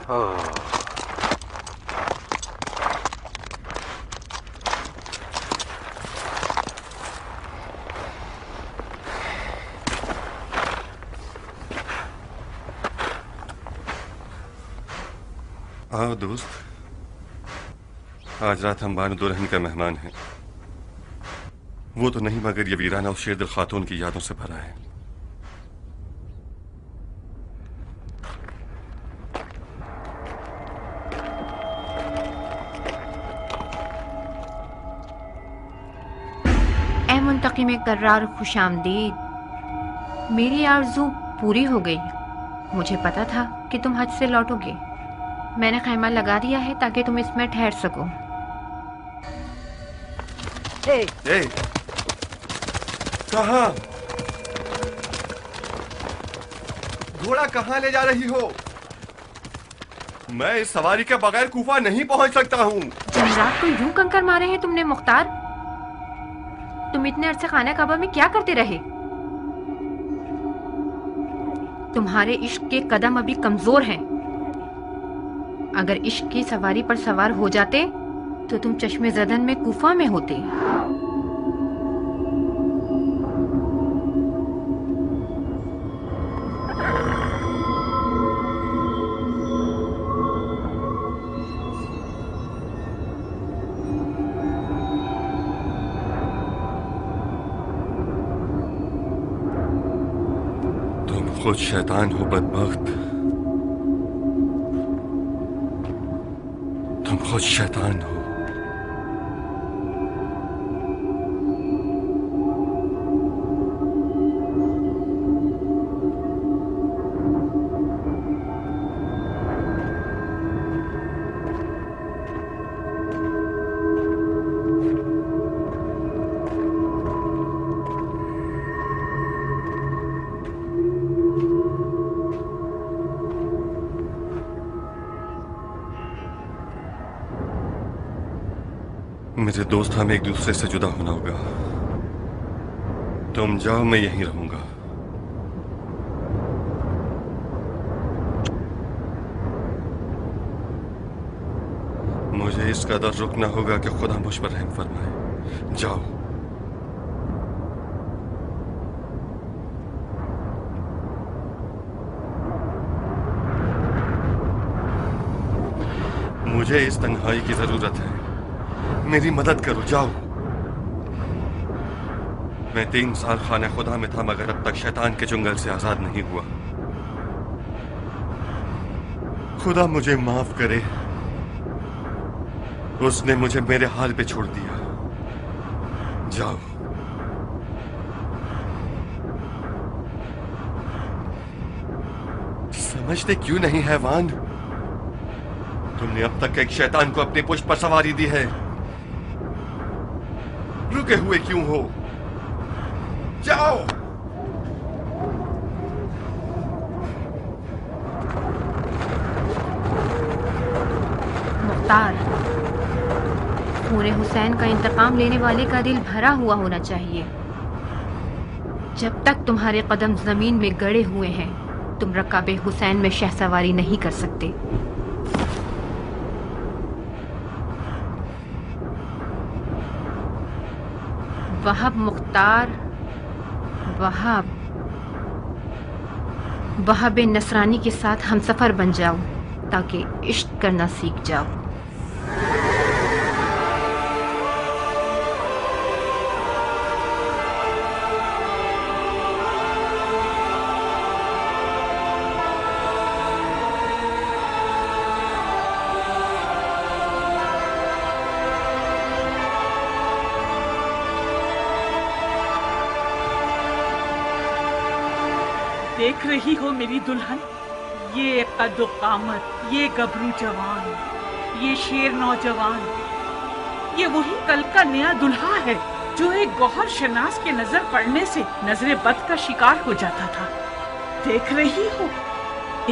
आओ दोस्त, आज रात हम बानो दुल्हन का मेहमान हैं। वो तो नहीं मगर ये वीराना उस शेरदिल खातून की यादों से भरा है। ए मुंतकिम कर्रार खुशामदीद, मेरी आरज़ू पूरी हो गई। मुझे पता था कि तुम हज से लौटोगे। मैंने खैमा लगा दिया है ताकि तुम इसमें ठहर सको। कहाँ? घोड़ा कहाँ ले जा रही हो? मैं इस सवारी के बगैर कूफा नहीं पहुंच सकता हूँ। जमरात को यूं कंकर मारे हैं तुमने मुख्तार। तुम इतने अरसे खाना काबा में क्या करते रहे? तुम्हारे इश्क के कदम अभी कमजोर हैं। अगर इश्क की सवारी पर सवार हो जाते तो तुम चश्मे ज़दन में कूफा में होते। तुम खुद शैतान हो बदबख्त, तुम खुद शैतान हो। मेरे दोस्त, हमें एक दूसरे से जुदा होना होगा। तुम जाओ, मैं यहीं रहूंगा। मुझे इस कदर रुकना होगा कि खुदा मुझ पर रहम फरमाए। जाओ। मुझे इस तन्हाई की जरूरत है। मेरी मदद करो, जाओ। मैं 3 साल खाने खुदा में था मगर अब तक शैतान के चुंगल से आजाद नहीं हुआ। खुदा मुझे माफ करे, उसने मुझे मेरे हाल पे छोड़ दिया। जाओ। समझते क्यों नहीं हैवान? तुमने अब तक एक शैतान को अपने पुष्प पर सवारी दी है। रुके हुए क्यों हो? जाओ। मुख्तार, खून हुसैन का इंतकाम लेने वाले का दिल भरा हुआ होना चाहिए। जब तक तुम्हारे कदम जमीन में गड़े हुए हैं तुम रकाबे हुसैन में शहसवारी नहीं कर सकते। वहाब मुख्तार, वहाब वहाब नसरानी के साथ हमसफर बन जाओ ताकि इश्क करना सीख जाओ। देख रही हो मेरी दुल्हन, ये कद्दो कामत, ये गबरू जवान, ये शेर नौजवान, ये वही कल का नया दुल्हा है जो एक गौहर शनास के नजर पड़ने से नजरे बद का शिकार हो जाता था। देख रही हो,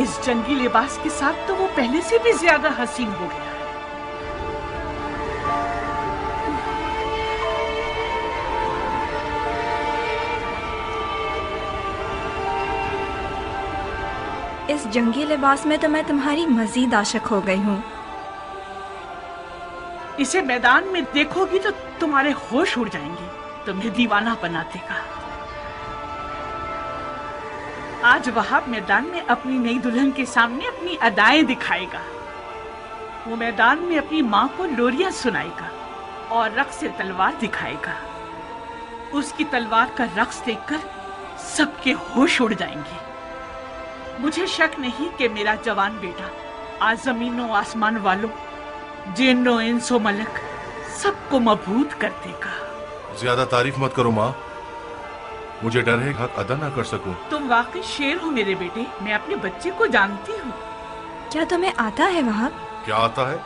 इस जंगी लिबास के साथ तो वो पहले से भी ज्यादा हसीन हो गया। इस जंगी लिबास में तो मैं तुम्हारी मजीद आशिक हो गई हूँ। इसे मैदान में देखोगी तो तुम्हारे होश उड़ जाएंगे, तुम्हें दीवाना बना देगा। आज वहाब मैदान में अपनी नई दुल्हन के सामने अपनी अदाएं दिखाएगा। वो मैदान में अपनी माँ को लोरियां सुनाएगा और रक्स से तलवार दिखाएगा। उसकी तलवार का रक्स देखकर सबके होश उड़ जाएंगे। मुझे शक नहीं कि मेरा जवान बेटा आज जमीनों आसमान वालों, जिन्नो इंसो मलक सबको मबहूत कर देगा। ज्यादा तारीफ मत करो माँ, मुझे डर है हक अदा ना कर सकूं। तुम वाकई शेर हो मेरे बेटे, मैं अपने बच्चे को जानती हूँ। क्या तुम्हें आता है वहाब? क्या आता है?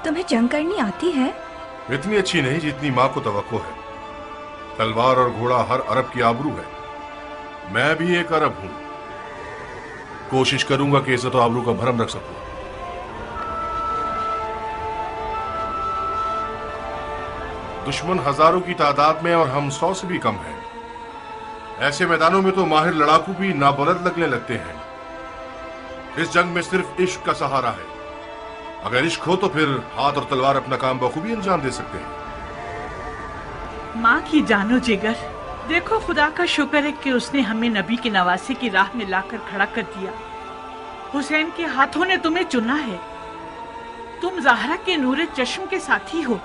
तुम्हें जंग करनी आती है? इतनी अच्छी नहीं जितनी माँ को तवक्को है। तलवार और घोड़ा हर अरब की आबरू है। मैं भी एक अरब हूँ। कोशिश करूंगा कि इज्जत और आबरू का भरम रख सकूं। दुश्मन हजारों की तादाद में और हम 100 से भी कम हैं। ऐसे मैदानों में तो माहिर लड़ाकू भी नाबलद लगने लगते हैं। इस जंग में सिर्फ इश्क का सहारा है। अगर इश्क हो तो फिर हाथ और तलवार अपना काम बखूबी अंजाम दे सकते हैं। माँ की जानो जिगर, देखो खुदा का शुक्र है कि उसने हमें नबी की नवासे की राह में लाकर खड़ा कर दिया। हुसैन के हाथों ने तुम्हें चुना है। तुम ज़हरा के नूरे चश्म के साथी हो।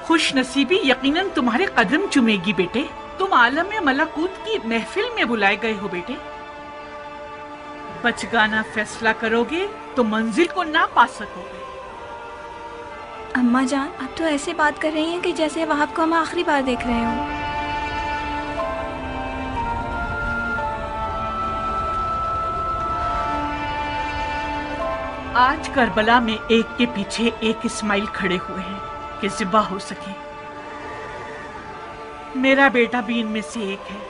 खुश नसीबी यकीनन तुम्हारे कदम चुमेगी बेटे। तुम आलम में मलाकूत की महफिल में बुलाए गए हो बेटे। बचगाना फैसला करोगे तो मंजिल को ना पा सकोगे। अम्मा जान, अब तो ऐसे बात कर रही हैं कि जैसे वहाब को हम आखिरी बार देख रहे हो। आज करबला में एक के पीछे एक इस्माइल खड़े हुए हैं कि ज़िबा हो सके। मेरा बेटा भी इनमें से एक है।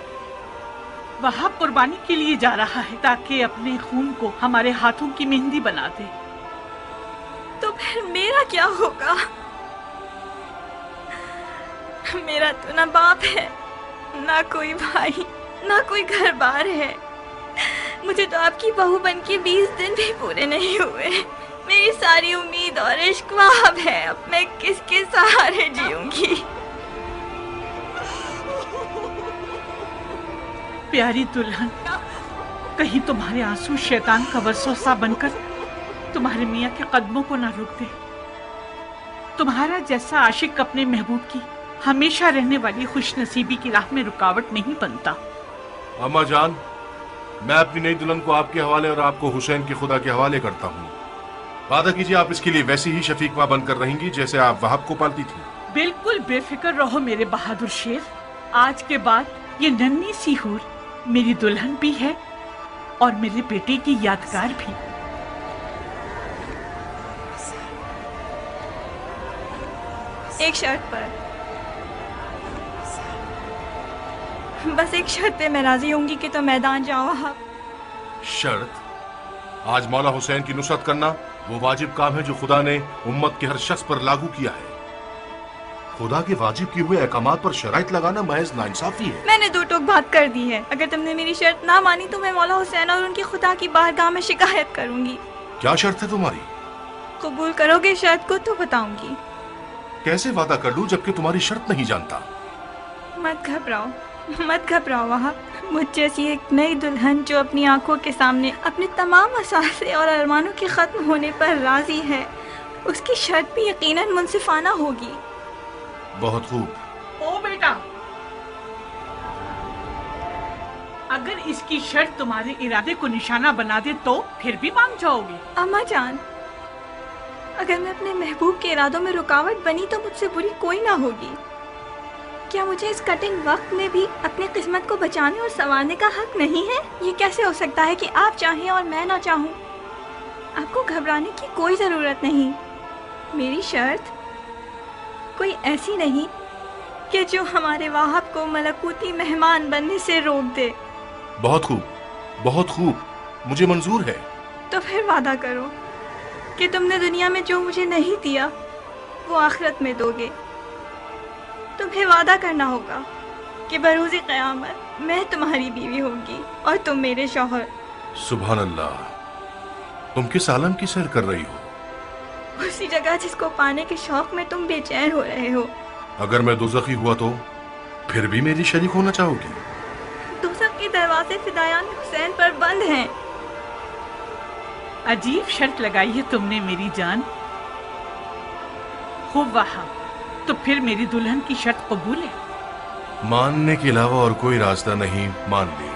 वह कुर्बानी के लिए जा रहा है ताकि अपने खून को हमारे हाथों की मेहंदी बना दे। तो फिर मेरा क्या होगा? मेरा तो ना बाप है, ना कोई भाई, ना कोई घर बार है। मुझे तो आपकी बहू बन के 20 दिन भी पूरे नहीं हुए। मेरी सारी उम्मीद और इश्क वहाब है। अब मैं किसके सहारे जीऊंगी? प्यारी दुल्हन, कहीं तुम्हारे आंसू शैतान का वसवसा बनकर तुम्हारे मियाँ के कदमों को ना रोक दे। तुम्हारा जैसा आशिक अपने महबूब की हमेशा रहने वाली खुशनसीबी की राह में रुकावट नहीं बनता। अम्मा जान, मैं अपनी नई दुल्हन को आपके हवाले और आपको हुसैन के खुदा के हवाले करता हूँ। वादा कीजिए आप इसके लिए वैसी ही शफीक माँ बनकर रहेंगी जैसे आप वहाब को पालती थी। बिल्कुल बेफिक्र रहो मेरे बहादुर शेर। आज के बाद ये नन्ही सी हूर मेरी दुल्हन भी है और मेरे बेटे की यादगार भी। एक शर्त पर, बस एक शर्त पे मैं राजी होंगी कि तो मैदान जाओ आप। शर्त? आज मौला हुसैन की नुसरत करना वो वाजिब काम है जो खुदा ने उम्मत के हर शख्स पर लागू किया है। खुदा के वाजिब किए हुए अहकामात पर शराइत लगाना महज नाइंसाफी है। मैंने दो टोक बात कर दी है। अगर तुमने मेरी शर्त ना मानी तो मैं मौला हुसैन और उनकी खुदा की बारगाह में शिकायत करूंगी। क्या शर्त है तुम्हारी? कबूल करोगे शर्त को तो बताऊंगी। कैसे वादा कर लूं जबकि तुम्हारी शर्त नहीं जानता? मत घबराओ, मत घबराओ वहाब। मुझ जैसी एक नई दुल्हन जो अपनी आंखों के सामने अपने तमाम असासे और अरमानों के खत्म होने पर राजी है, उसकी शर्त भी यकीनन मुनसिफाना होगी। बहुत खूब। ओ बेटा, अगर इसकी शर्त तुम्हारे इरादे को निशाना बना दे तो फिर भी मान जाओगे? अम्मा जान, अगर मैं अपने महबूब के इरादों में रुकावट बनी तो मुझसे बुरी कोई ना होगी। क्या मुझे इस कठिन वक्त में भी अपनी किस्मत को बचाने और संवारने का हक नहीं है? ये कैसे हो सकता है कि आप चाहें और मैं ना चाहूँ? आपको घबराने की कोई ज़रूरत नहीं। मेरी शर्त कोई ऐसी नहीं कि जो हमारे वहाब को मलकूती मेहमान बनने से रोक दे। बहुत खूब, बहुत खूब, मुझे मंजूर है। तो फिर वादा करो कि तुमने दुनिया में जो मुझे नहीं दिया वो आखिरत में दोगे। तुम्हें वादा करना होगा कि बरूज़ क़यामत मैं तुम्हारी बीवी होंगी और तुम मेरे शौहर। सुभान अल्लाह, तुम किस आलम की सैर कर रही हो? उसी जगह जिसको पाने के शौक में तुम बेचैन हो रहे हो। अगर मैं दोज़खी हुआ तो फिर भी मेरी शरीक होना चाहोगी? दोज़ख के दरवाजे फिदायान हुसैन पर बंद हैं। अजीब शर्त लगाई है तुमने मेरी जान। खूब वहा, तो फिर मेरी दुल्हन की शर्त कबूल है? मानने के अलावा और कोई रास्ता नहीं, मान ली।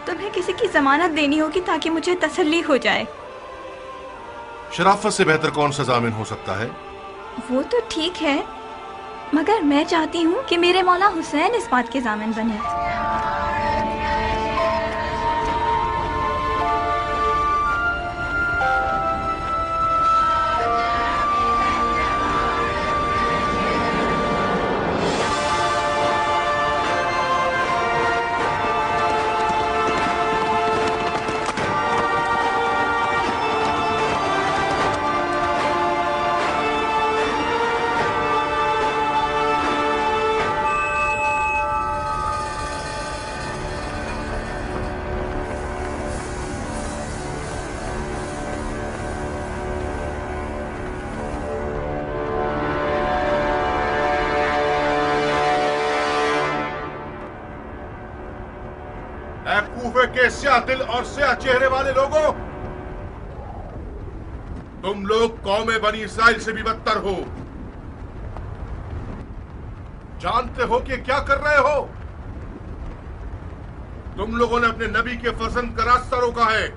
तुम्हें किसी की जमानत देनी होगी ताकि मुझे तसल्ली हो जाए। शराफत से बेहतर कौन सा जामिन हो सकता है? वो तो ठीक है, मगर मैं चाहती हूँ कि मेरे मौला हुसैन इस बात के जामिन बने। के स्याह दिल और स्याह चेहरे वाले लोगों, तुम लोग कौमे बनी इसराइल से भी बदतर हो। जानते हो कि क्या कर रहे हो? तुम लोगों ने अपने नबी के फर्जंद का रास्ता रोका है।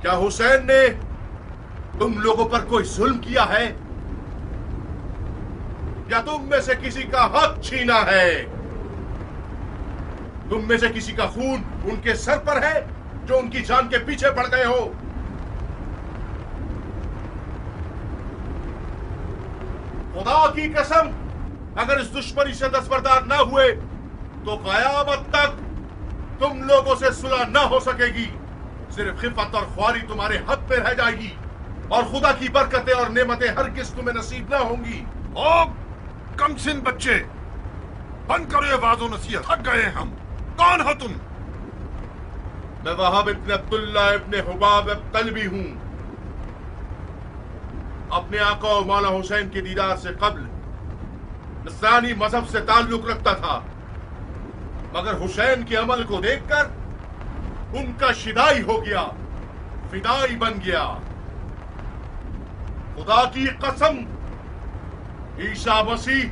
क्या हुसैन ने तुम लोगों पर कोई जुल्म किया है या तुम में से किसी का हक छीना है? तुम में से किसी का खून उनके सर पर है जो उनकी जान के पीछे पड़ गए हो? खुदा की कसम, अगर इस दुश्मनी से दस्तबरदार न हुए तो कयामत तक तुम लोगों से सुलह न हो सकेगी। सिर्फ खिफत और ख्वारी तुम्हारे हद पे रह जाएगी और खुदा की बरकतें और नेमतें हरगिज़ तुम्हें नसीब न होंगी। ओ कमसिन बच्चे, बंद करो ये वाज़ो नसीहत, थक गए हम। कौन हो तुम? मैं वहाब इब्न अब्दुल्ला इब्न हुबाब तलबी हूं। अपने आका और मौला हुसैन के दीदार से कब्ल नस्रानी मजहब से ताल्लुक रखता था, मगर हुसैन के अमल को देखकर उनका शिदाई हो गया, फिदाई बन गया। खुदा की कसम, ईसा मसीह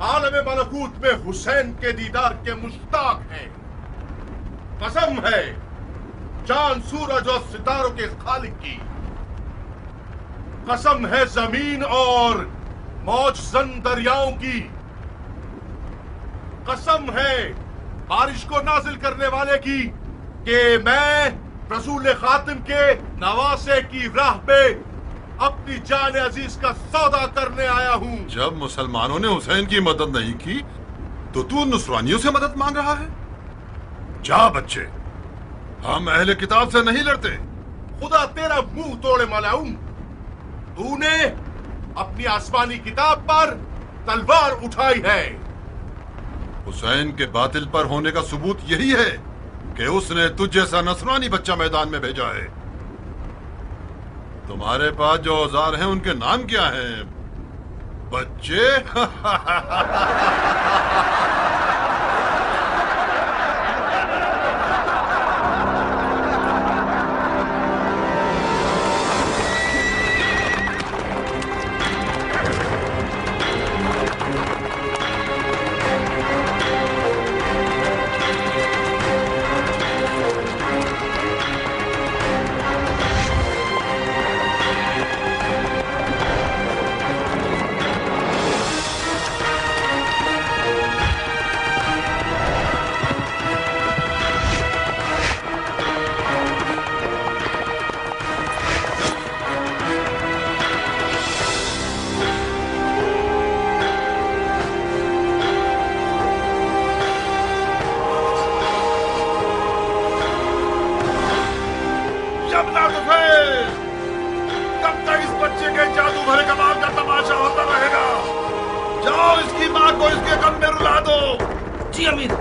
आलम मलकूत में हुसैन के दीदार के मुश्ताक हैं। कसम है चांद सूरज और सितारों के खालिक की। कसम है जमीन और मौजजन दरियाओं की। कसम है बारिश को नाजिल करने वाले की कि मैं रसूल खातिम के नवासे की राह पे अपनी जान अजीज का सौदा करने आया हूं। जब मुसलमानों ने हुसैन की मदद नहीं की तो तू नुसरानियों से मदद मांग रहा है? जा बच्चे, हम अहले किताब से नहीं लड़ते। खुदा तेरा मुंह तोड़े मलाऊं, तूने अपनी आसमानी किताब पर तलवार उठाई है। हुसैन के बातिल पर होने का सबूत यही है कि उसने तुझ जैसा नसरानी बच्चा मैदान में भेजा है। तुम्हारे पास जो औजार हैं उनके नाम क्या हैं बच्चे? जाओ इसकी माँ को इसके गम में रुला दो। जी अमीर।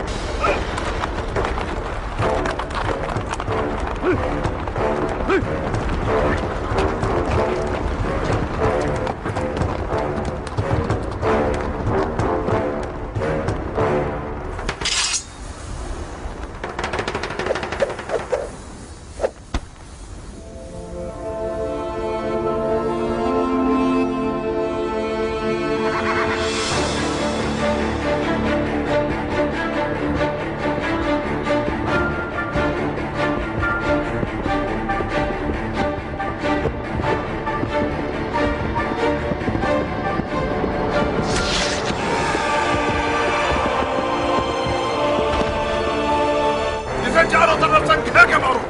चारों तरफ से घेर के मारो।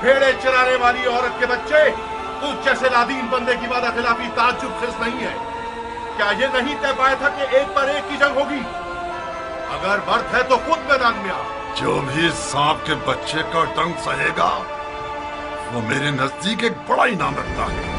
भेड़े चराने वाली औरत के बच्चे, उस जैसे नादीन बंदे की वादा खिलाफी ताज्जुब खिस नहीं है। क्या ये नहीं तय पाया था कि एक पर एक की जंग होगी? अगर मर्द है तो खुद मैदान में आ। जो भी सांप के बच्चे का डंक सहेगा वो मेरे नजदीक एक बड़ा इनाम रखता है।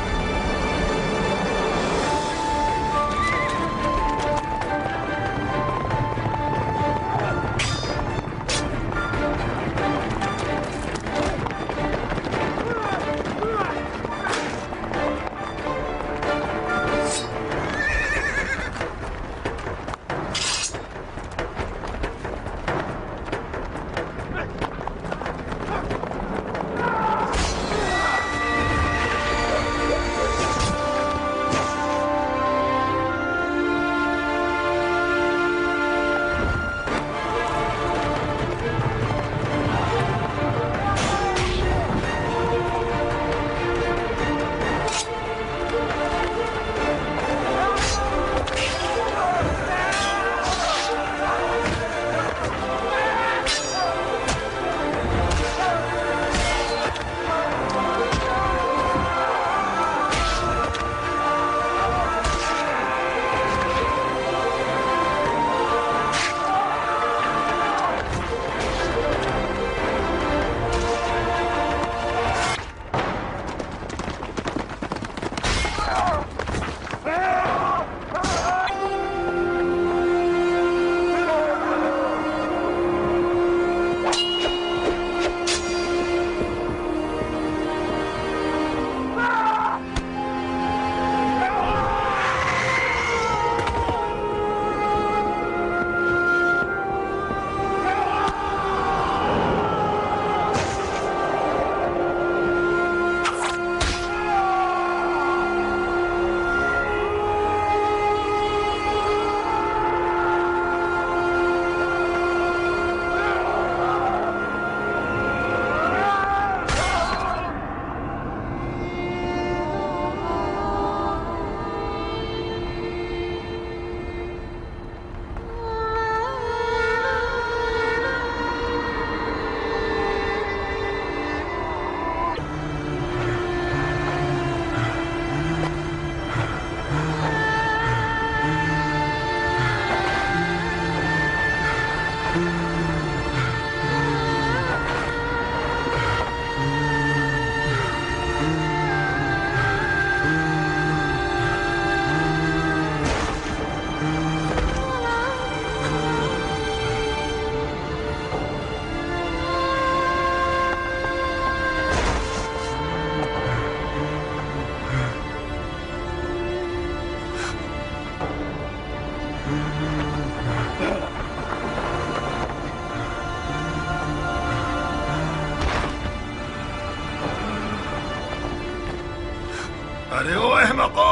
अरे ओ अहमको,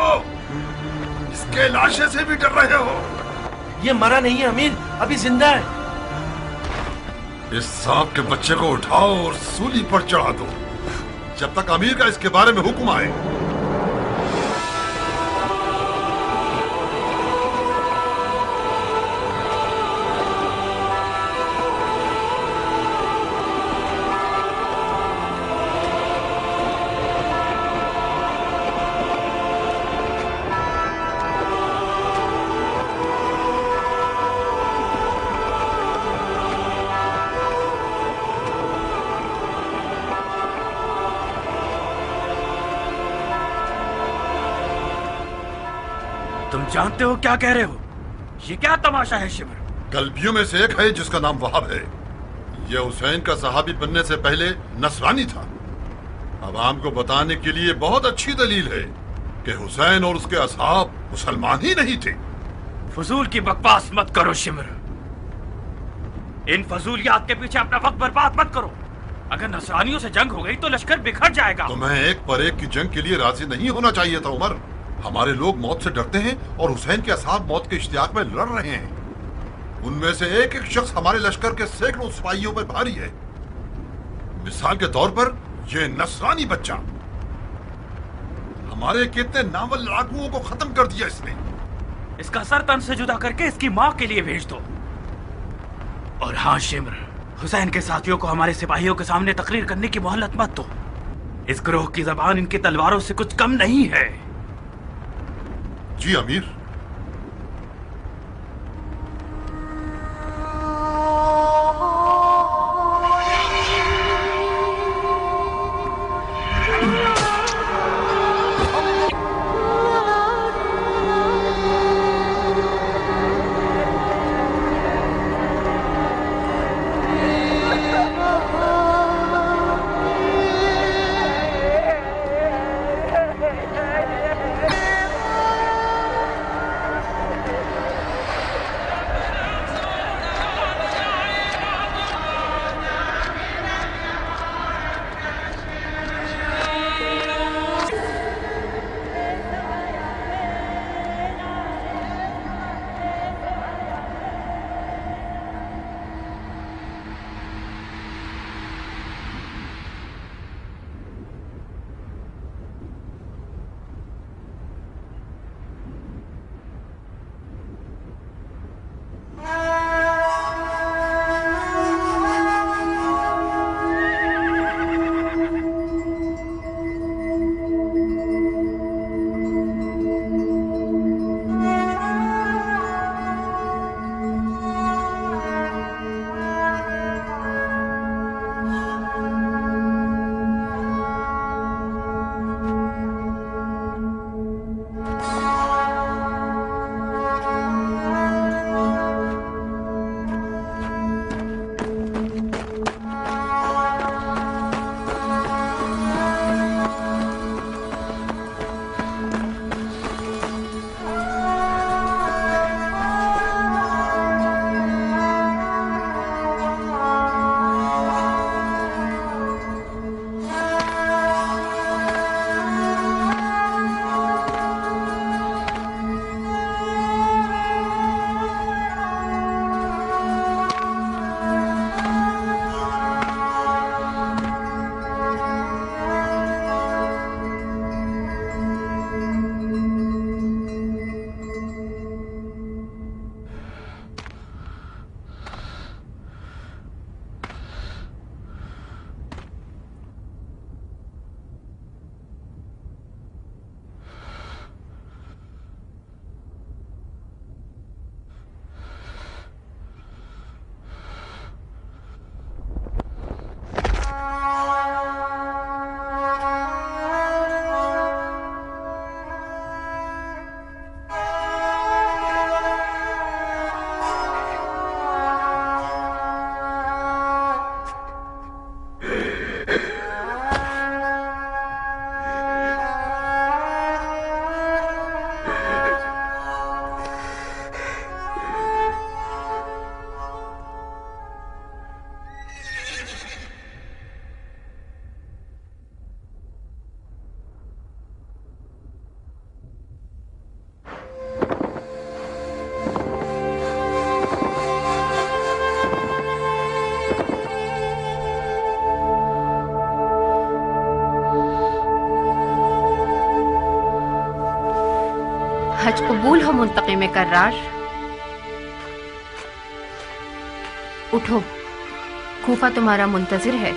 इसके लाशे से भी डर रहे हो? ये मरा नहीं है अमीर, अभी जिंदा है। इस सांप के बच्चे को उठाओ और सूली पर चढ़ा दो जब तक अमीर का इसके बारे में हुक्म आए। जानते हो क्या कह रहे हो? ये क्या तमाशा है शिमर? कल्पियों में से एक है जिसका नाम वहाब है। यह हुसैन का सहाबी बनने से पहले नसरानी था। अवाम को बताने के लिए बहुत अच्छी दलील है कि हुसैन और उसके असहाब मुसलमान ही नहीं थे। फजूल की बकवास मत करो शिमर। इन फजूलियात के पीछे अपना वक्त बर्बाद मत करो। अगर नसरानियों से जंग हो गई तो लश्कर बिखर जाएगा। तुम्हें एक पर एक की जंग के लिए राजी नहीं होना चाहिए था उमर। हमारे लोग मौत से डरते हैं और हुसैन के असहाब मौत के इश्तियाक में लड़ रहे हैं। उनमें से एक एक शख्स हमारे लश्कर के सैकड़ों सिपाहियों पर भारी है। मिसाल के तौर पर यह नसरानी बच्चा हमारे कितने नावल लड़ाकुओं को खत्म कर दिया इसने। इसका सर तन से जुदा करके इसकी माँ के लिए भेज दो। और हाँ शिमर, हुसैन के साथियों को हमारे सिपाहियों के सामने तकरीर करने की मोहलत मत दो। इस ग्रोह की जबान इनकी तलवारों से कुछ कम नहीं है। जी अमीर। हज कबूल हो मुंतकिम कर्रार। उठो, खूफा तुम्हारा मुंतजिर है।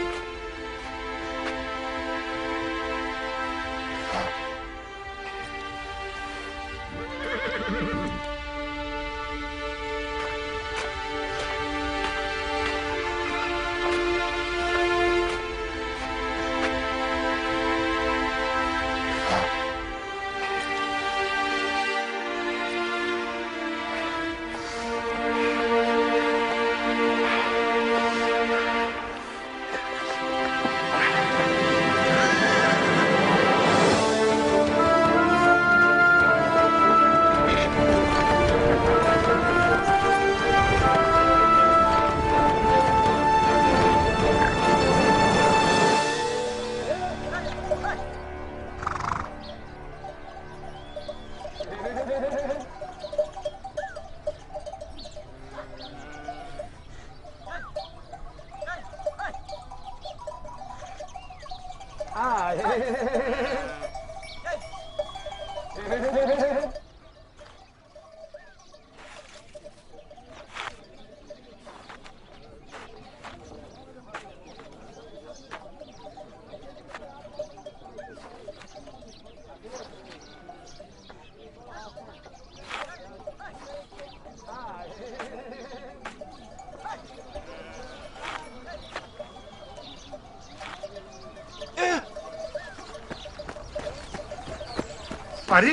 अरे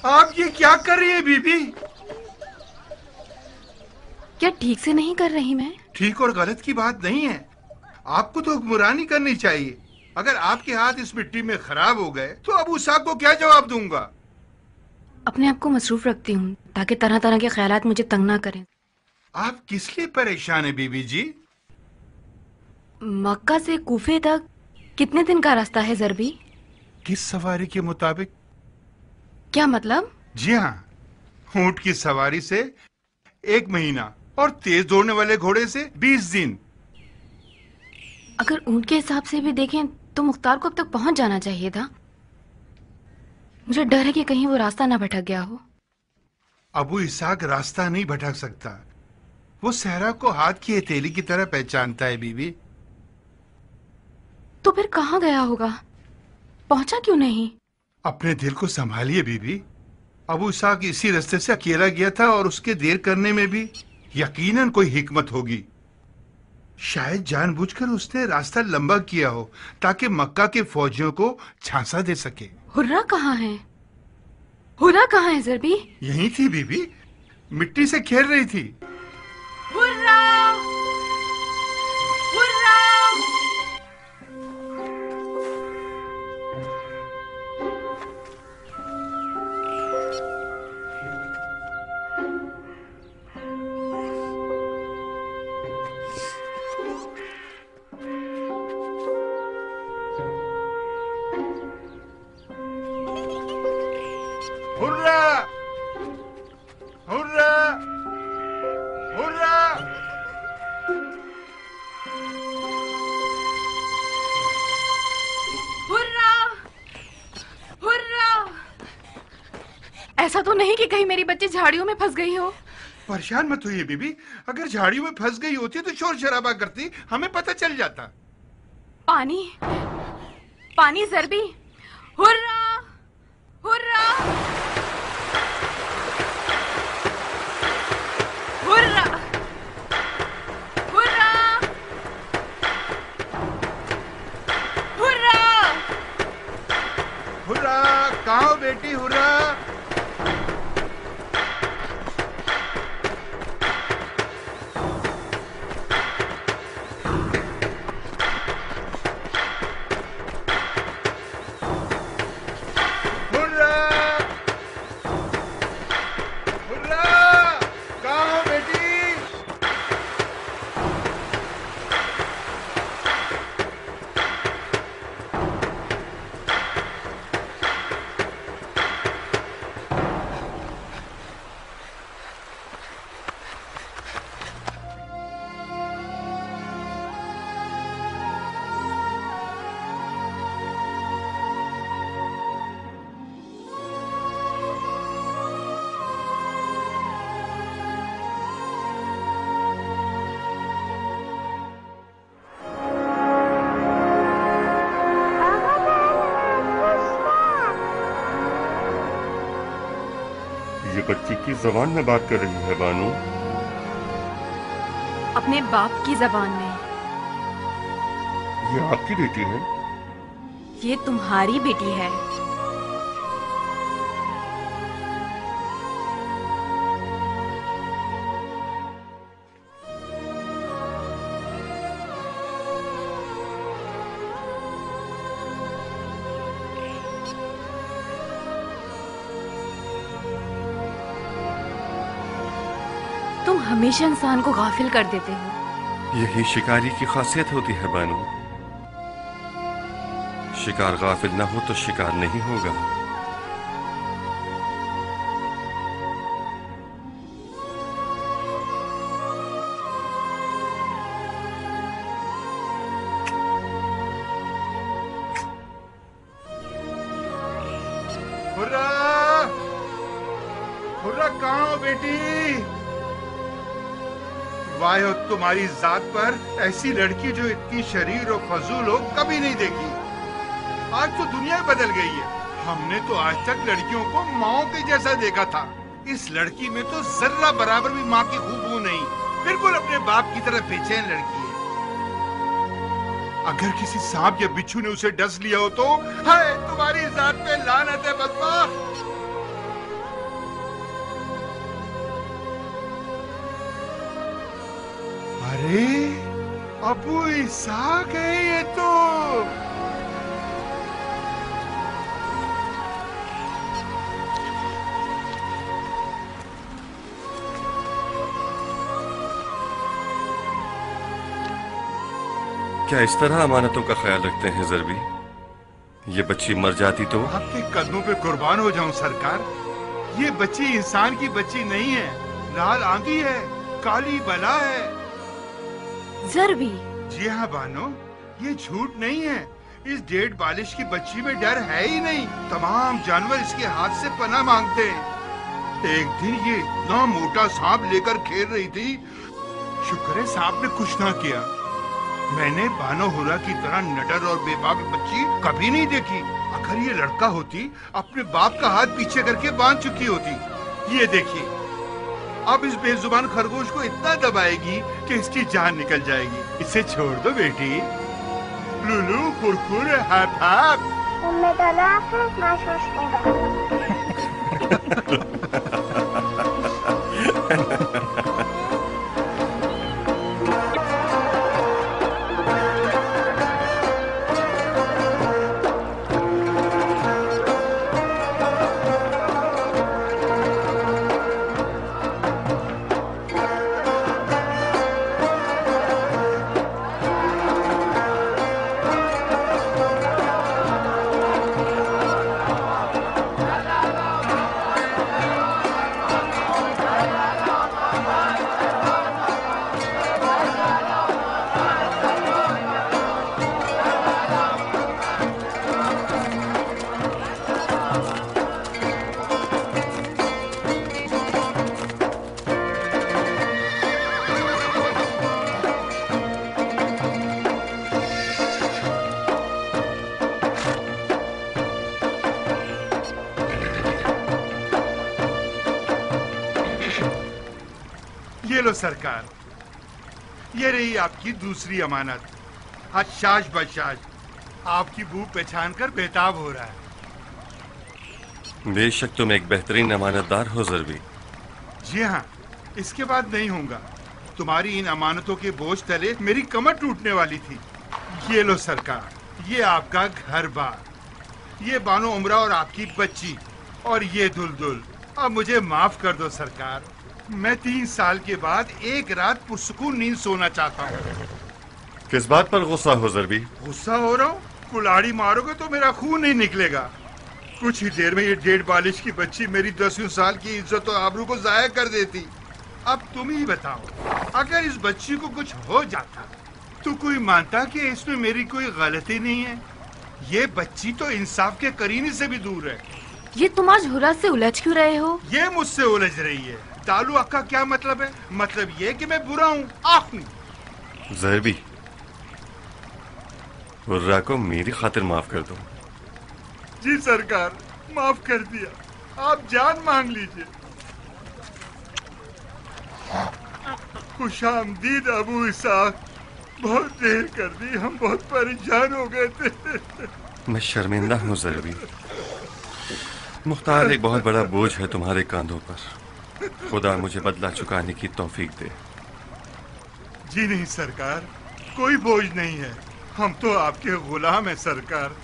आप ये क्या कर रही है बीबी? क्या ठीक से नहीं कर रही मैं? ठीक और गलत की बात नहीं है, आपको तो हुक्मरानी करनी चाहिए। अगर आपके हाथ इस मिट्टी में खराब हो गए तो अबू साहब को क्या जवाब दूंगा? अपने आप को मसरूफ रखती हूँ ताकि तरह तरह के ख्यालात मुझे तंग ना करें। आप किस लिए परेशान है बीबी जी? मक्का से कूफे तक कितने दिन का रास्ता है ज़रबी? किस सवारी के मुताबिक? क्या मतलब? जी हाँ, ऊंट की सवारी से 1 महीना और तेज दौड़ने वाले घोड़े से 20 दिन। अगर ऊंट के हिसाब से भी देखें तो मुख्तार को अब तक पहुंच जाना चाहिए था। मुझे डर है कि कहीं वो रास्ता ना भटक गया हो। अबू इसाक रास्ता नहीं भटक सकता, वो सहरा को हाथ की हथेली की तरह पहचानता है बीबी। तो फिर कहाँ गया होगा? पहुंचा क्यों नहीं? अपने दिल को संभालिए बीबी। अबू इसाक इसी रास्ते से अकेला गया था और उसके देर करने में भी यकीनन कोई हिकमत होगी। शायद जानबूझकर उसने रास्ता लंबा किया हो ताकि मक्का के फौजियों को झांसा दे सके। हुर्रा कहाँ है? हुर्रा कहाँ है ज़रबी? यहीं थी बीबी, मिट्टी से खेल रही थी। Hurrah! Hurrah! Hurrah! Hurrah! Hurrah! Hurrah! Hurrah! ऐसा तो नहीं कि कहीं मेरी बच्ची झाड़ियों में फंस गई हो? परेशान मत होइए बीबी, अगर झाड़ियों में फंस गई होती तो शोर शराबा करती, हमें पता चल जाता। पानी, पानी ज़रबी! Hurrah! Hurrah! Hurrah! Hurrah! Hurrah! Hurrah! कहाँ हो बेटी हुर्रा? हुर्रा! हुर्रा! कहाँ हो बेटी? ये बच्ची की जबान में बात कर रही है बानू। अपने बाप की जबान में। ये आपकी बेटी है? ये तुम्हारी बेटी है। तुम हमेशा इंसान को गाफिल कर देते हो। यही शिकारी की खासियत होती है बानू। शिकार गाफिल ना हो तो शिकार नहीं होगा। बेटी। वाह हो तुम्हारी जात पर, ऐसी लड़की जो इतनी शरीर और फजूल हो कभी नहीं देखी। आज तो दुनिया बदल गई है। हमने तो आज तक लड़कियों को माओ के जैसा देखा था। इस लड़की में तो जर्रा बराबर भी माँ की खूबू नहीं, बिल्कुल अपने बाप की तरह बेचैन लड़की है। अगर किसी सांप या बिच्छू ने उसे डस लिया हो तो हाय तुम्हारी जात पे लानत है बदबख्त। अरे अबू इसहाक है ये तो। क्या इस तरह अमानतों का ख्याल रखते हैं ज़रबी? ये बच्ची मर जाती तो? आपके कदमों पे कुर्बान हो जाऊं सरकार। ये बच्ची इंसान की बच्ची नहीं है, लाल आंधी है, काली बला है। ज़रबी। जी हाँ बानो, ये झूठ नहीं है। इस डेढ़ बालिश की बच्ची में डर है ही नहीं। तमाम जानवर इसके हाथ से पनाह मांगते हैं। एक दिन ये इतना मोटा सांप लेकर खेल रही थी, शुक्र है सांप ने कुछ ना किया। मैंने बानो हुरा की तरह नडर और बेबाक बच्ची कभी नहीं देखी। अगर ये लड़का होती अपने बाप का हाथ पीछे करके बांध चुकी होती। ये देखिए, अब इस बेजुबान खरगोश को इतना दबाएगी कि इसकी जान निकल जाएगी। इसे छोड़ दो बेटी। लुलू कुरकुर हैप हैप। ये लो सरकार, ये रही आपकी दूसरी अमानत। हशाश बशाश आपकी बू पहचान कर बेताब हो रहा है। बेशक तुम एक बेहतरीन अमानतदार हो ज़रबी। जी हाँ, इसके बाद नहीं होगा। तुम्हारी इन अमानतों के बोझ तले मेरी कमर टूटने वाली थी। ये लो सरकार, ये आपका घर बार, ये बानो उमरा और आपकी बच्ची, और ये दुलदुल। अब मुझे माफ कर दो सरकार। मैं 3 साल के बाद एक रात पुरसुकून नींद सोना चाहता हूँ। किस बात पर गुस्सा हो ज़रबी? गुस्सा हो रहा हूँ? कुल्हाड़ी मारोगे तो मेरा खून नहीं निकलेगा। कुछ ही देर में ये डेढ़ बालिश की बच्ची मेरी 10वीं साल की इज्जत और आबरू को जाया कर देती। अब तुम ही बताओ, अगर इस बच्ची को कुछ हो जाता तो कोई मानता कि इसमें मेरी कोई गलती नहीं है? ये बच्ची तो इंसाफ के करीने से भी दूर है। ये तुम आज हुरा से उलझ क्यों रहे हो? ये मुझसे उलझ रही है। तालु अक्का क्या मतलब है? मतलब ये कि मैं बुरा हूँ, आख हूँ। ज़रबी, हुर्रा को मेरी खातिर माफ कर दो। जी सरकार, माफ कर दिया। आप जान मांग लीजिए। खुशामदीद अबू इसहाक। बहुत देर कर दी, हम बहुत परेशान हो गए थे। मैं शर्मिंदा हूँ ज़रबी। मुख्तार एक बहुत बड़ा बोझ है तुम्हारे कांधों पर। खुदा मुझे बदला चुकाने की तौफीक दे। जी नहीं सरकार, कोई बोझ नहीं है। हम तो आपके गुलाम हैं सरकार।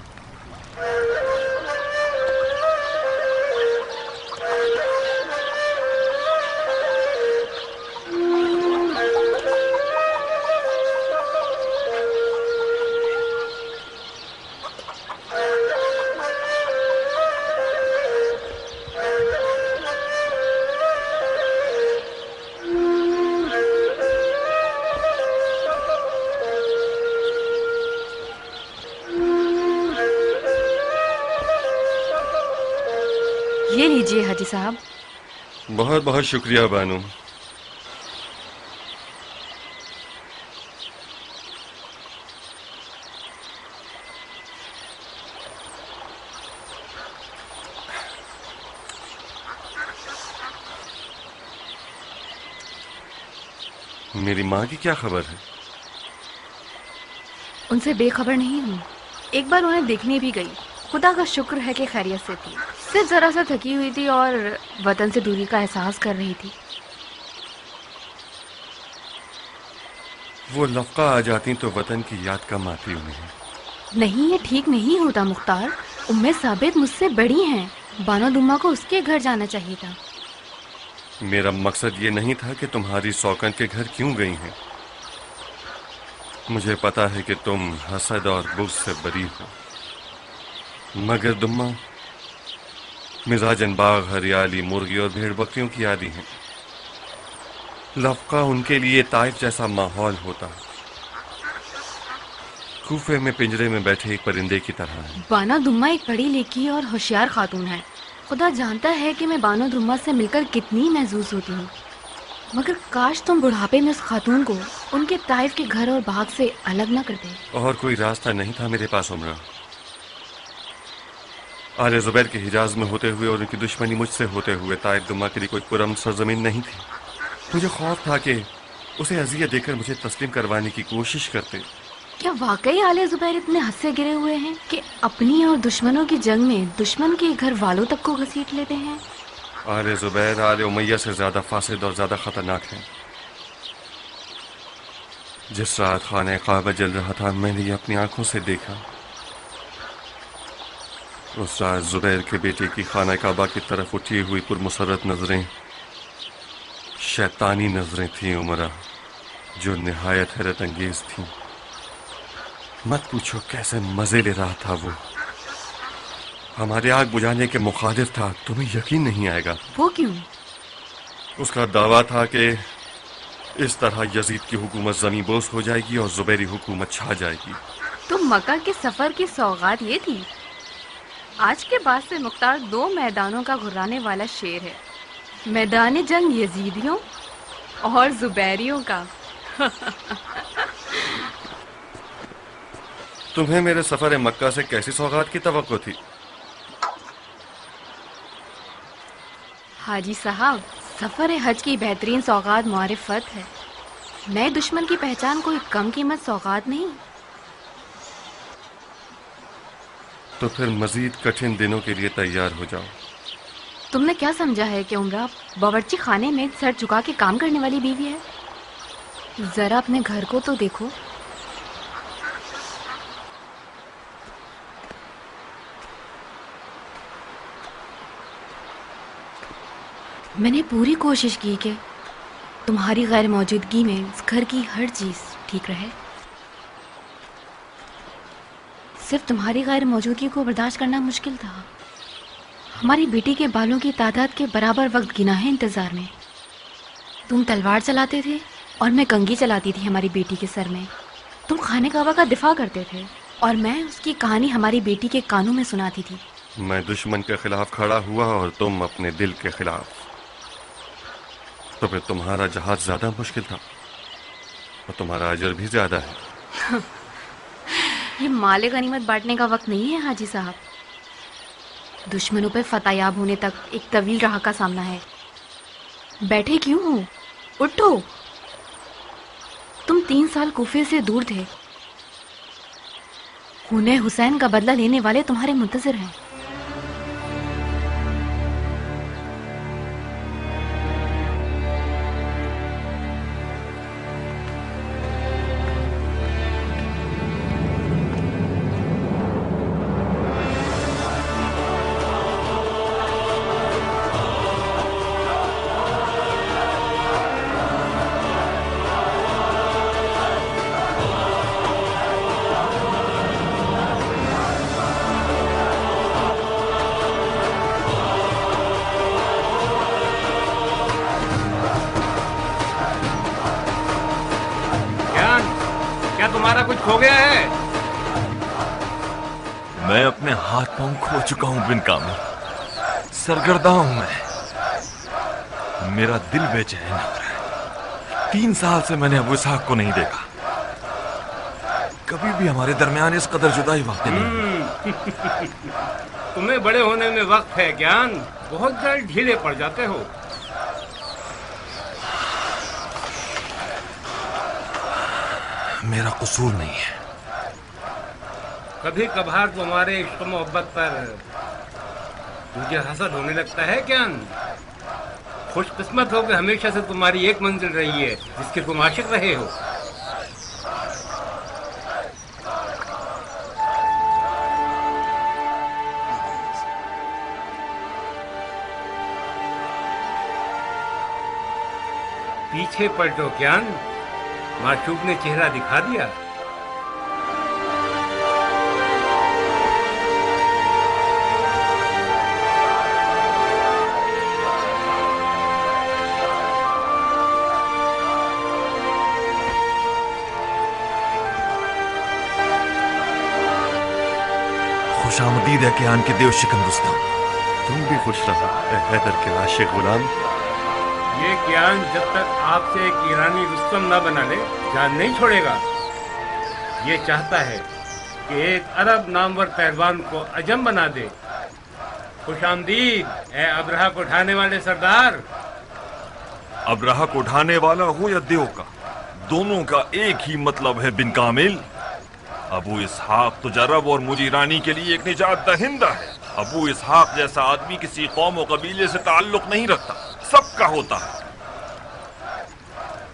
ये लीजिए हाजी साहब, बहुत बहुत शुक्रिया बानू। मेरी माँ की क्या खबर है? उनसे बेखबर नहीं हूँ। एक बार उन्हें देखने भी गई। खुदा का शुक्र है कि खैरियत से थी। सिर्फ जरा सा थकी हुई थी और वतन से दूरी का एहसास कर रही थी। वो लफका आ जाती तो वतन की याद कम आती उन्हें। नहीं, ये ठीक नहीं होता मुख्तार। उम्मे साबित मुझसे बड़ी हैं। बानो दुम्मा को उसके घर जाना चाहिए था। मेरा मकसद ये नहीं था कि तुम्हारी सौकन के घर क्यों गई हैं। मुझे पता है कि तुम हसद और बुग़्ज़ से बरी हो, मगर दुम्मा मिजाजन बाग, हरियाली, मुर्गी और भेड़ बकरियों की आदी हैं। लफका उनके लिए ताइफ जैसा माहौल होता, खूफे में पिंजरे में बैठे एक परिंदे की तरह है। बानो दुम्मा एक पढ़ी लिखी और होशियार खातून है। खुदा जानता है कि मैं बानो दुम्मा से मिलकर कितनी महसूस होती हूँ, मगर काश तुम बुढ़ापे में उस खातून को उनके ताइफ के घर और बाग से अलग न कर दे। और कोई रास्ता नहीं था मेरे पास उमरा। आले जुबैर के हिजाज में होते हुए और उनकी दुश्मनी मुझसे होते हुए ताइफ दुम्मा के लिए कोई पुरअमन सरजमीन नहीं थी। मुझे खौफ था कि उसे अजियत देकर मुझे तस्लीम करवाने की कोशिश करते। क्या वाकई आले जुबैर इतने हंसे गिरे हुए हैं कि अपनी और दुश्मनों की जंग में दुश्मन के घर वालों तक को घसीट लेते हैं? आले जुबैर आले उमैया से ज्यादा फासिद और ज्यादा खतरनाक है। जिस रात खाने काबा जल रहा था, मैंने ये अपनी आंखों से देखा। उस रात जुबैर के बेटे की खाना काबा की तरफ उठी हुई पुरमुसरत नजरें शैतानी नजरें थीं उमरा, जो निहायत हैरत अंगेज थीं। मत पूछो कैसे मजे ले रहा था वो। हमारे आग बुझाने के मुखालिफ था। तुम्हें यकीन नहीं आएगा। वो क्यों? उसका दावा था कि इस तरह यजीद की हुकूमत ज़मीं बोस हो जाएगी और जुबैरी हुकूमत छा जाएगी। तो मक्का के सफर की सौगात ये थी। आज के बाद से मुख्तार 2 मैदानों का घुराने वाला शेर है, मैदान जंग यजीदियों और जुबैरियों का। तुम्हें मेरे सफर मक्का से कैसी सौगात की तवक्को थी? हाजी साहब, सफर हज की बेहतरीन सौगात मारिफत है। नए दुश्मन की पहचान कोई कम कीमत सौगात नहीं। तो फिर मजीद कठिन दिनों के लिए तैयार हो जाओ। तुमने क्या समझा है कि उमरा बावर्ची खाने में सर झुका के काम करने वाली बीवी है? जरा अपने घर को तो देखो। मैंने पूरी कोशिश की कि तुम्हारी गैर मौजूदगी में इस घर की हर चीज ठीक रहे। सिर्फ तुम्हारी गैर मौजूदगी को बर्दाश्त करना मुश्किल था। हमारी बेटी के बालों की तादाद के बराबर वक्त गिना है इंतजार में। तुम तलवार चलाते थे और मैं कंघी चलाती थी हमारी बेटी के सर में। तुम खाने काबा का दिफा करते थे और मैं उसकी कहानी हमारी बेटी के कानों में सुनाती थी। मैं दुश्मन के खिलाफ खड़ा हुआ और तुम अपने दिल के खिलाफ। तो फिर तुम्हारा जहाज ज्यादा मुश्किल था और तुम्हारा अजर भी ज्यादा है। ये माले गनीमत बांटने का वक्त नहीं है हाजी साहब। दुश्मनों पर फतेयाब होने तक एक तवील राह का सामना है। बैठे क्यों हो? उठो। तुम 3 साल कूफे से दूर थे। खूने हुसैन का बदला लेने वाले तुम्हारे मुंतजिर हैं। तुम्हारा कुछ खो गया है? मैं अपने हाथ पांव खो चुका हूं बिन कामिल। सरगर्दा हूं मैं। मेरा दिल बेचैन हो रहा है। 3 साल से मैंने अबू इसहाक को नहीं देखा। कभी भी हमारे दरमियान इस कदर जुदाई वाक़ई नहीं। तुम्हें बड़े होने में वक्त है ज्ञान, बहुत जल्द ढीले पड़ जाते हो। मेरा कसूर नहीं है। कभी कभार तुम्हारे इश्क मोहब्बत पर मुझे हसद होने लगता है ज्ञान। खुशकिस्मत हो कि हमेशा से तुम्हारी एक मंजिल रही है जिसके तुम आशिक रहे हो। पीछे पलटो ज्ञान, माशूक ने चेहरा दिखा दिया। खुशामदीद है कियान के देव शिकन रुस्तम। तुम भी खुश रहो ए हैदर के आशिक गुलाम। ये ज्ञान जब तक आपसे एक ईरानी रुस्तम न बना ले जान नहीं छोड़ेगा। ये चाहता है कि एक अरब नामवर पहलवान को अजम बना दे। खुशामदीद ए अब्रहा को उठाने वाले सरदार। अब्रहा को उठाने वाला हो या देव का, दोनों का एक ही मतलब है बिन कामिल। अबू इसहाक तो अरब और मुझे ईरानी के लिए एक निजात दहिंदा है। अबू इसहाक जैसा आदमी किसी कौम और कबीले से ताल्लुक नहीं रखता, सबका होता है।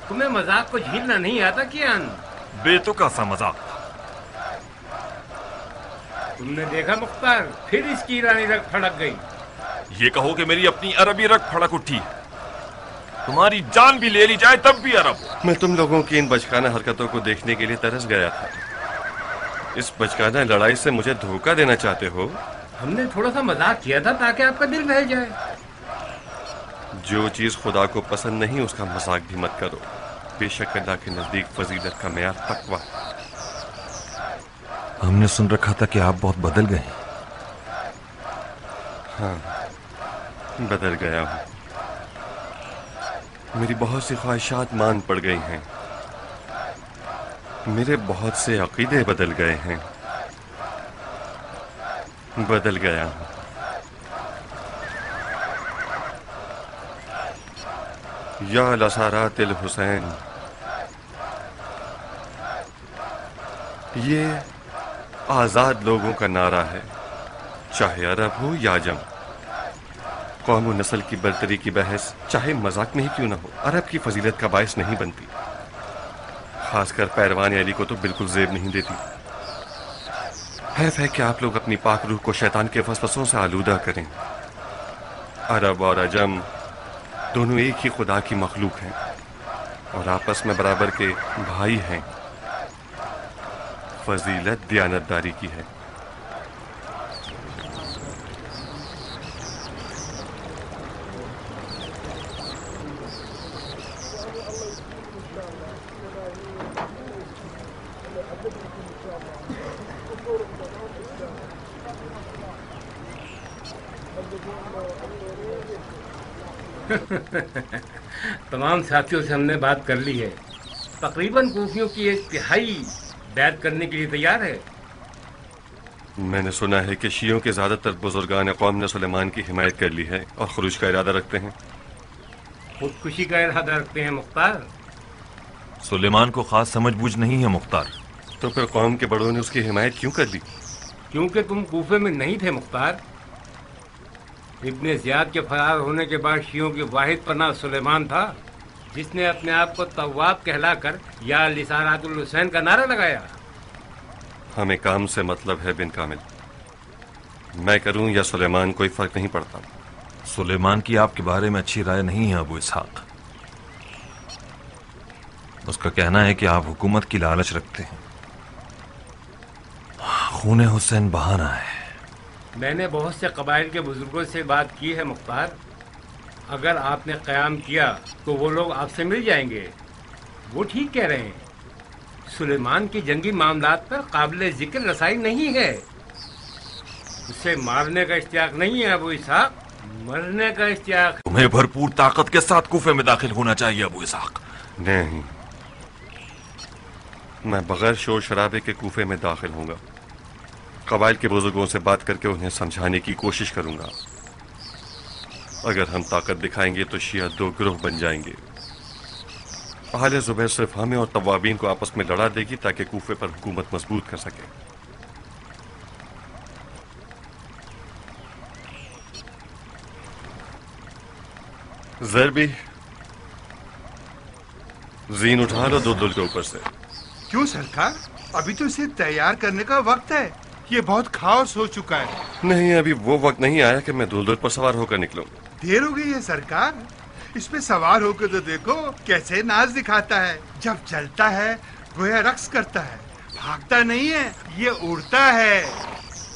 तुम्हें मजाक को झेलना नहीं आता कियान? बेतुका सा मजाक था। तुमने देखा मुख्तार, फिर इसकी ईरानी रग फड़क गई। ये कहो कि मेरी अपनी अरबी रग फड़क उठी है। तुम्हारी जान भी ले ली जाए तब भी अरब। मैं तुम लोगों की इन बचकाना हरकतों को देखने के लिए तरस गया था। इस बचकाना लड़ाई से मुझे धोखा देना चाहते हो? हमने थोड़ा सा मजाक किया था ताकि आपका दिल बहल जाए। जो चीज खुदा को पसंद नहीं उसका मजाक भी मत करो। बेशक अल्लाह के नजदीक फजीलत का मेयार तकवा। हमने सुन रखा था कि आप बहुत बदल गए। हाँ, बदल गया हूँ। मेरी बहुत सी ख्वाहिशात मान पड़ गई हैं। मेरे बहुत से अकीदे बदल गए हैं। बदल गया हूँ। या लसारातिल हुसैन, ये आजाद लोगों का नारा है, चाहे अरब हो या अजम। कौम और नस्ल की बरतरी की बहस चाहे मजाक में ही क्यों ना हो, अरब की फजीलत का बायस नहीं बनती। खासकर पैरवान अली को तो बिल्कुल जेब नहीं देती। है कि आप लोग अपनी पाक रूह को शैतान के फसफसों से आलूदा करें। अरब और अजम दोनों एक ही खुदा की मखलूक हैं और आपस में बराबर के भाई हैं। फजीलत दियानतदारी की है। तमाम साथियों से हमने बात कर ली है। तकरीबन कूफियों की 1/3 बैत करने के लिए तैयार है। मैंने सुना है कि शियों के ज्यादातर बुजुर्गान कौम ने सुलेमान की हिमायत कर ली है और खुरूज का इरादा रखते हैं। खुदकुशी का इरादा रखते हैं मुख्तार। सुलेमान को खास समझबूझ नहीं है मुख्तार। तो फिर कौम के बड़ों ने उसकी हिमायत क्यों कर ली? क्योंकि तुम कूफे में नहीं थे मुख्तार। इब्ने ज़ियाद के फरार होने के बाद शियों की वाहिद पनाह सुलेमान था, जिसने अपने आप को तव्वाब कहलाकर या लिसारातुल हुसैन का नारा लगाया। हमें काम से मतलब है बिन कामिल। मैं करूं या सुलेमान, कोई फर्क नहीं पड़ता। सुलेमान की आपके बारे में अच्छी राय नहीं है अबू इसहाक। उसका कहना है कि आप हुकूमत की लालच रखते हैं। खून हुसैन बहाना है। मैंने बहुत से कबाइल के बुजुर्गों से बात की है मुख्तार। अगर आपने क़याम किया तो वो लोग आपसे मिल जाएंगे। वो ठीक कह रहे हैं। सुलेमान की जंगी मामलात पर काबिल जिक्र रसाई नहीं है। उसे मारने का इश्तियाक नहीं है अबू इसहाक, मरने का इश्तियाक। तुम्हें भरपूर ताकत के साथ कूफे में दाखिल होना चाहिए अबू इसहाक। नहीं, मैं बगैर शोर शराबे के कूफे में दाखिल होऊंगा। कबाइल के बुजुर्गों से बात करके उन्हें समझाने की कोशिश करूंगा। अगर हम ताकत दिखाएंगे तो शिया दो गिरोह बन जाएंगे। अहले जुबैर सिर्फ हमें और तवाबीन को आपस में लड़ा देगी ताकि कूफे पर हुकूमत मजबूत कर सके। ज़रबी, जीन उठा लो दुलदुल के ऊपर से। क्यों सरकार? अभी तो इसे तैयार करने का वक्त है। ये बहुत खाओस हो चुका है। नहीं, अभी वो वक्त नहीं आया कि मैं दुलदुल पर सवार होकर निकलूं। देर हो गई है सरकार। इस पे सवार होकर तो देखो कैसे नाज दिखाता है। जब चलता है गोया रक्स करता है, भागता नहीं है, ये उड़ता है।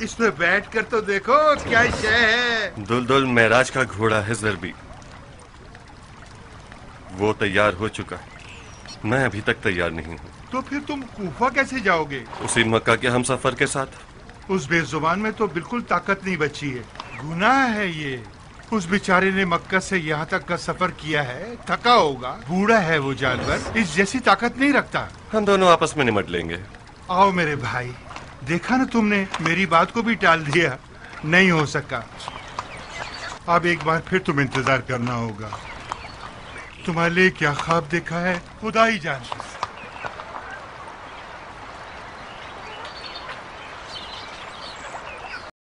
इस पे बैठ कर तो देखो क्या शय है। दुलदुल महराज का घोड़ा है ज़रबी, वो तैयार हो चुका है। मैं अभी तक तैयार नहीं हूँ। तो फिर तुम कूफा कैसे जाओगे? उसी मक्का के हम सफर के साथ। उस बेजुबान में तो बिल्कुल ताकत नहीं बची है। गुनाह है ये। उस बेचारे ने मक्का से यहाँ तक का सफर किया है, थका होगा, बूढ़ा है वो जानवर, इस जैसी ताकत नहीं रखता। हम दोनों आपस में निमट लेंगे। आओ मेरे भाई, देखा ना तुमने, मेरी बात को भी टाल दिया। नहीं हो सका। अब एक बार फिर तुम इंतजार करना होगा। तुम्हारे लिए क्या ख्वाब देखा है खुदा ही जानता।